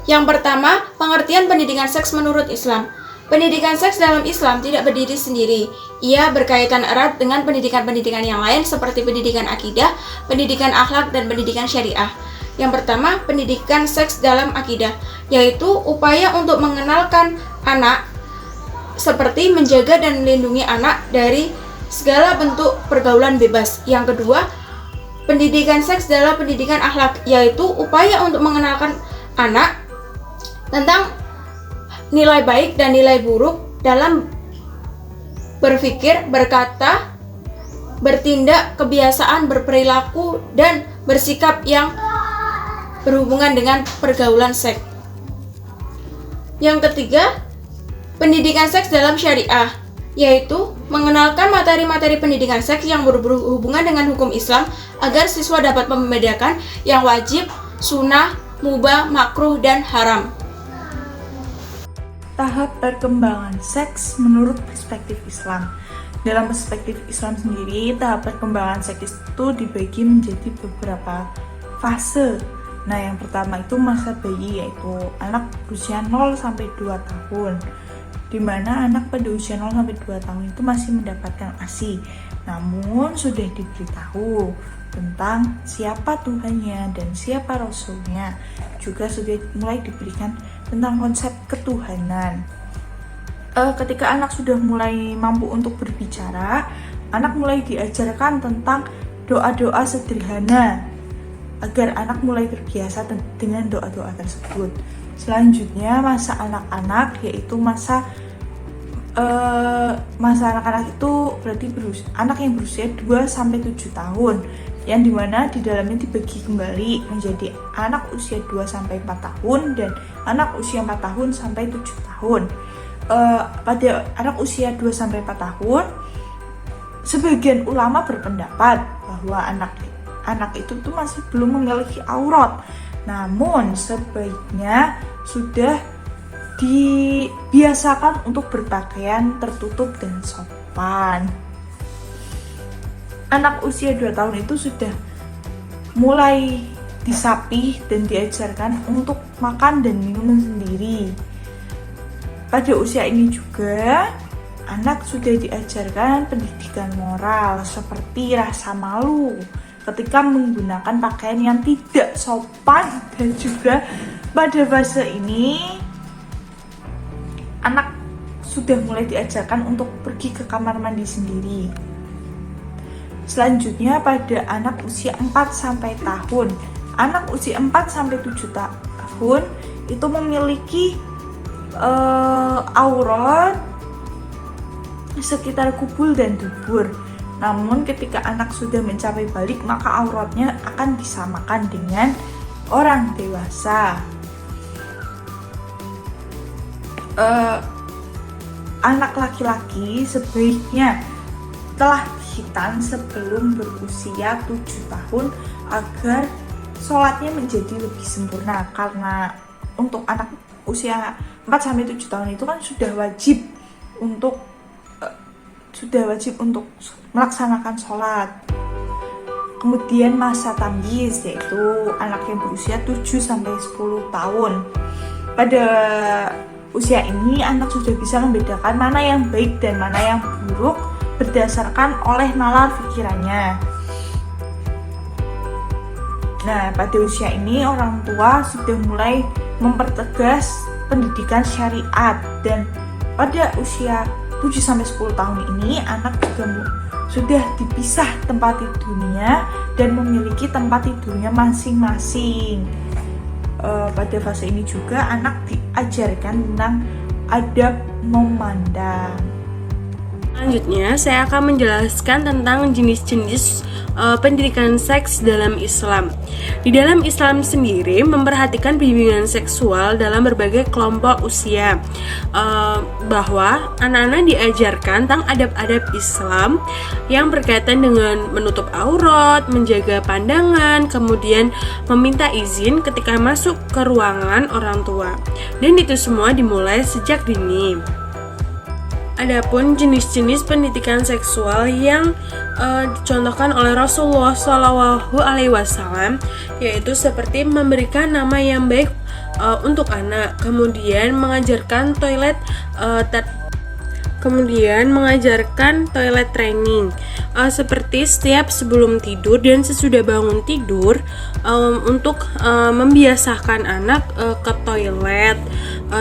Yang pertama, pengertian pendidikan seks menurut Islam. Pendidikan seks dalam Islam tidak berdiri sendiri. Ia berkaitan erat dengan pendidikan-pendidikan yang lain seperti pendidikan akidah, pendidikan akhlak, dan pendidikan syariah. Yang pertama, pendidikan seks dalam akidah, yaitu upaya untuk mengenalkan anak seperti menjaga dan melindungi anak dari segala bentuk pergaulan bebas. Yang kedua, pendidikan seks dalam pendidikan akhlak, yaitu upaya untuk mengenalkan anak tentang nilai baik dan nilai buruk dalam berpikir, berkata, bertindak, kebiasaan, berperilaku, dan bersikap yang berhubungan dengan pergaulan seks. Yang ketiga, pendidikan seks dalam syariah, yaitu mengenalkan materi-materi pendidikan seks yang berhubungan dengan hukum Islam agar siswa dapat membedakan yang wajib, sunnah, mubah, makruh, dan haram. Tahap perkembangan seks menurut perspektif Islam. Dalam perspektif Islam sendiri, tahap perkembangan seks itu dibagi menjadi beberapa fase. Nah, yang pertama itu masa bayi, yaitu anak berusia 0 sampai 2 tahun. Di mana anak pada usia 0 sampai 2 tahun itu masih mendapatkan ASI. Namun sudah diberitahu tentang siapa Tuhannya dan siapa Rasulnya. Juga sudah mulai diberikan tentang konsep ketuhanan. Ketika anak sudah mulai mampu untuk berbicara, anak mulai diajarkan tentang doa-doa sederhana agar anak mulai terbiasa dengan doa-doa tersebut. Selanjutnya masa anak-anak, yaitu masa anak-anak itu berarti anak yang berusia 2 sampai 7 tahun, yang dimana di dalamnya dibagi kembali menjadi anak usia 2 sampai 4 tahun dan anak usia 4 tahun sampai 7 tahun. Pada anak usia 2 sampai 4 tahun, sebagian ulama berpendapat bahwa anak itu tuh masih belum memiliki aurat. Namun sebaiknya sudah dibiasakan untuk berpakaian tertutup dan sopan. Anak usia 2 tahun itu sudah mulai disapih dan diajarkan untuk makan dan minum sendiri. Pada usia ini juga anak sudah diajarkan pendidikan moral seperti rasa malu ketika menggunakan pakaian yang tidak sopan, dan juga pada fase ini anak sudah mulai diajarkan untuk pergi ke kamar mandi sendiri. Selanjutnya pada anak usia 4 sampai tahun. Anak usia 4 sampai 7 tahun itu memiliki aurat sekitar kubul dan dubur. Namun ketika anak sudah mencapai balik, maka auratnya akan disamakan dengan orang dewasa. Anak laki-laki sebaiknya telah dihitan sebelum berusia 7 tahun agar sholatnya menjadi lebih sempurna, karena untuk anak usia 4 sampai 7 tahun itu kan sudah wajib untuk melaksanakan sholat. Kemudian masa tamyiz, yaitu anak yang berusia 7 sampai 10 tahun. Pada usia ini anak sudah bisa membedakan mana yang baik dan mana yang buruk berdasarkan oleh nalar pikirannya. Nah, pada usia ini orang tua sudah mulai mempertegas pendidikan syariat, dan pada usia 7 sampai 10 tahun ini anak juga sudah dipisah tempat tidurnya dan memiliki tempat tidurnya masing-masing. Pada fase ini juga anak diajarkan tentang adab memandang. Selanjutnya, saya akan menjelaskan tentang jenis-jenis pendidikan seks dalam Islam. Di dalam Islam sendiri memperhatikan bimbingan seksual dalam berbagai kelompok usia, bahwa anak-anak diajarkan tentang adab-adab Islam yang berkaitan dengan menutup aurat, menjaga pandangan, kemudian meminta izin ketika masuk ke ruangan orang tua. Dan itu semua dimulai sejak dini. Adapun jenis-jenis pendidikan seksual yang dicontohkan oleh Rasulullah Shallallahu Alaihi Wasallam yaitu seperti memberikan nama yang baik untuk anak, kemudian mengajarkan toilet training seperti setiap sebelum tidur dan sesudah bangun tidur untuk membiasakan anak ke toilet.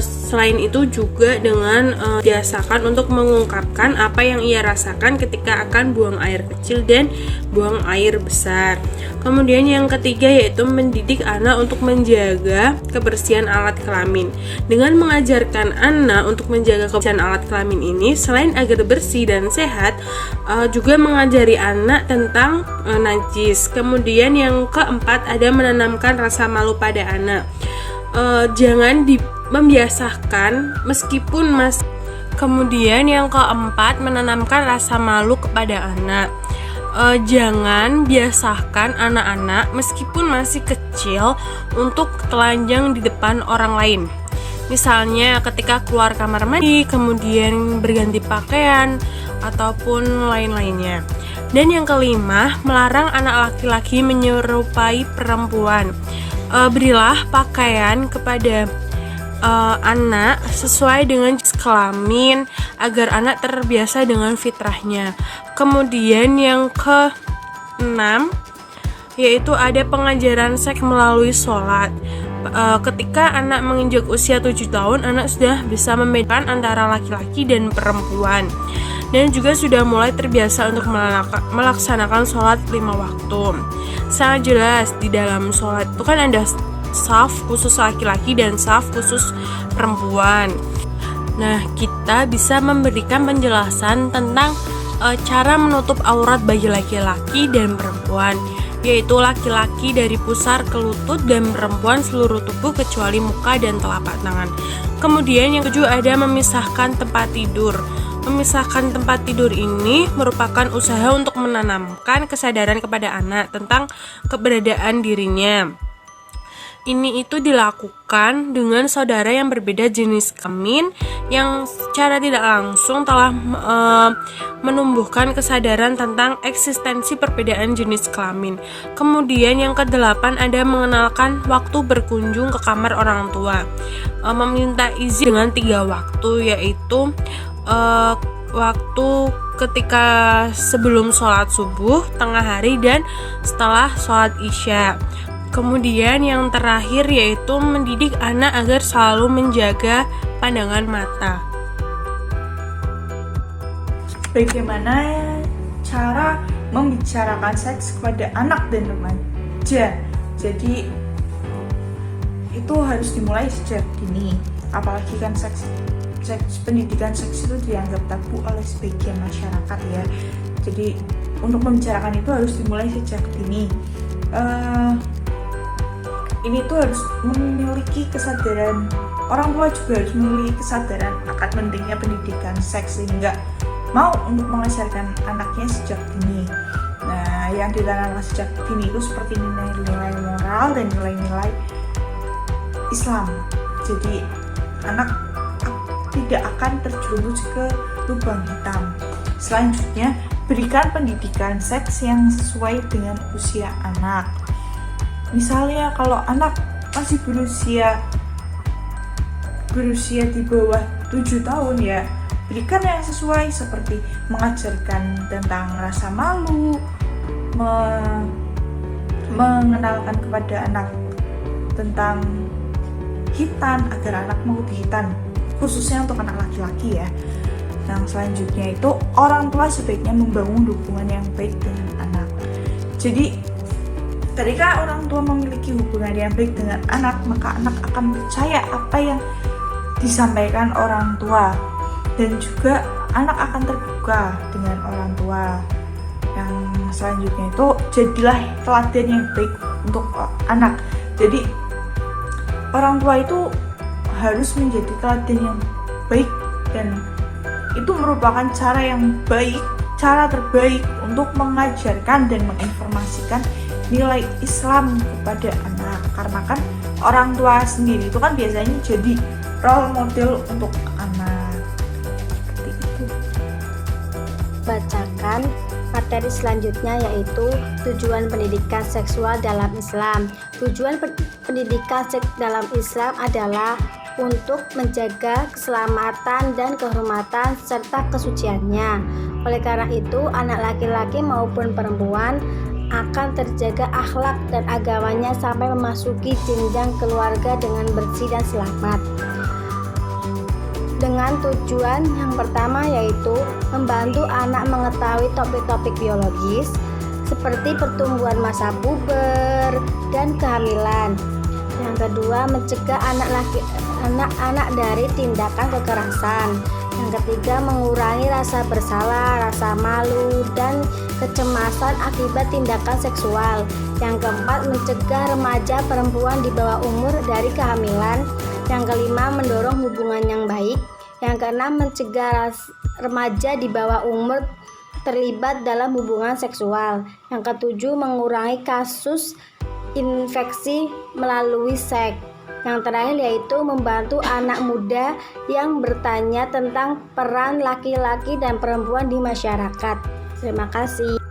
Selain itu juga dengan biasakan untuk mengungkapkan apa yang ia rasakan ketika akan buang air kecil dan buang air besar. Kemudian yang ketiga yaitu mendidik anak untuk menjaga kebersihan alat kelamin. Dengan mengajarkan anak untuk menjaga kebersihan alat kelamin ini, selain agar bersih dan sehat, juga mengajari anak tentang najis. Kemudian yang keempat ada menanamkan rasa malu pada anak. Jangan membiasakan meskipun Kemudian yang keempat menanamkan rasa malu kepada anak. Jangan biasakan anak-anak meskipun masih kecil untuk telanjang di depan orang lain. Misalnya ketika keluar kamar mandi, kemudian berganti pakaian, ataupun lain-lainnya. Dan yang kelima, melarang anak laki-laki menyerupai perempuan. Berilah pakaian kepada anak sesuai dengan kelamin agar anak terbiasa dengan fitrahnya. Kemudian yang keenam yaitu ada pengajaran seks melalui sholat. Ketika anak menginjak usia 7 tahun, anak sudah bisa membedakan antara laki-laki dan perempuan dan juga sudah mulai terbiasa untuk melaksanakan sholat 5 waktu. Sangat jelas di dalam sholat itu kan ada saf khusus laki-laki dan saf khusus perempuan. Nah, kita bisa memberikan penjelasan tentang cara menutup aurat bagi laki-laki dan perempuan, yaitu laki-laki dari pusar ke lutut dan perempuan seluruh tubuh kecuali muka dan telapak tangan. Kemudian yang ketujuh ada memisahkan tempat tidur. Memisahkan tempat tidur ini merupakan usaha untuk menanamkan kesadaran kepada anak tentang keberadaan dirinya. Ini itu dilakukan dengan saudara yang berbeda jenis kelamin yang secara tidak langsung telah menumbuhkan kesadaran tentang eksistensi perbedaan jenis kelamin. Kemudian yang kedelapan ada mengenalkan waktu berkunjung ke kamar orang tua. Meminta izin dengan 3 waktu, yaitu waktu ketika sebelum sholat subuh, tengah hari, dan setelah sholat isya. Kemudian yang terakhir yaitu mendidik anak agar selalu menjaga pandangan mata. Bagaimana cara membicarakan seks kepada anak dan remaja? Jadi itu harus dimulai sejak dini. Apalagi kan pendidikan seks itu dianggap tabu oleh sebagian masyarakat ya. Jadi untuk membicarakan itu harus dimulai sejak dini. Ini tuh harus memiliki kesadaran, orang tua juga harus memiliki kesadaran akan pentingnya pendidikan seks sehingga mau untuk mengajarkan anaknya sejak dini. Nah, yang ditanamkan sejak dini itu seperti nilai-nilai moral dan nilai-nilai Islam. Jadi anak tidak akan terjerumus ke lubang hitam. Selanjutnya, berikan pendidikan seks yang sesuai dengan usia anak. Misalnya kalau anak masih berusia di bawah 7 tahun ya, berikan yang sesuai seperti mengajarkan tentang rasa malu, mengenalkan kepada anak tentang hitan agar anak mau dihitan, khususnya untuk anak laki-laki ya. Nah, selanjutnya itu orang tua sebaiknya membangun hubungan yang baik dengan anak. Jadi ketika orang tua memiliki hubungan yang baik dengan anak, maka anak akan percaya apa yang disampaikan orang tua, dan juga anak akan terbuka dengan orang tua. Yang selanjutnya itu jadilah teladan yang baik untuk anak. Jadi orang tua itu harus menjadi teladan yang baik, dan itu merupakan cara yang baik, cara terbaik untuk mengajarkan dan menginformasikan nilai Islam kepada anak. Karena kan orang tua sendiri itu kan biasanya jadi role model untuk anak. Seperti itu. Materi selanjutnya yaitu tujuan pendidikan seksual dalam Islam. Tujuan pendidikan seks dalam Islam adalah untuk menjaga keselamatan dan kehormatan serta kesuciannya. Oleh karena itu, anak laki-laki maupun perempuan akan terjaga akhlak dan agamanya sampai memasuki jenjang keluarga dengan bersih dan selamat. Dengan tujuan yang pertama yaitu membantu anak mengetahui topik-topik biologis seperti pertumbuhan masa puber dan kehamilan. Yang kedua, mencegah anak-anak dari tindakan kekerasan. Yang ketiga, mengurangi rasa bersalah, rasa malu, dan kecemasan akibat tindakan seksual. Yang keempat, mencegah remaja perempuan di bawah umur dari kehamilan. Yang kelima, mendorong hubungan yang baik. Yang keenam, mencegah remaja di bawah umur terlibat dalam hubungan seksual. Yang ketujuh, mengurangi kasus infeksi melalui seks. Yang terakhir yaitu membantu anak muda yang bertanya tentang peran laki-laki dan perempuan di masyarakat. Terima kasih.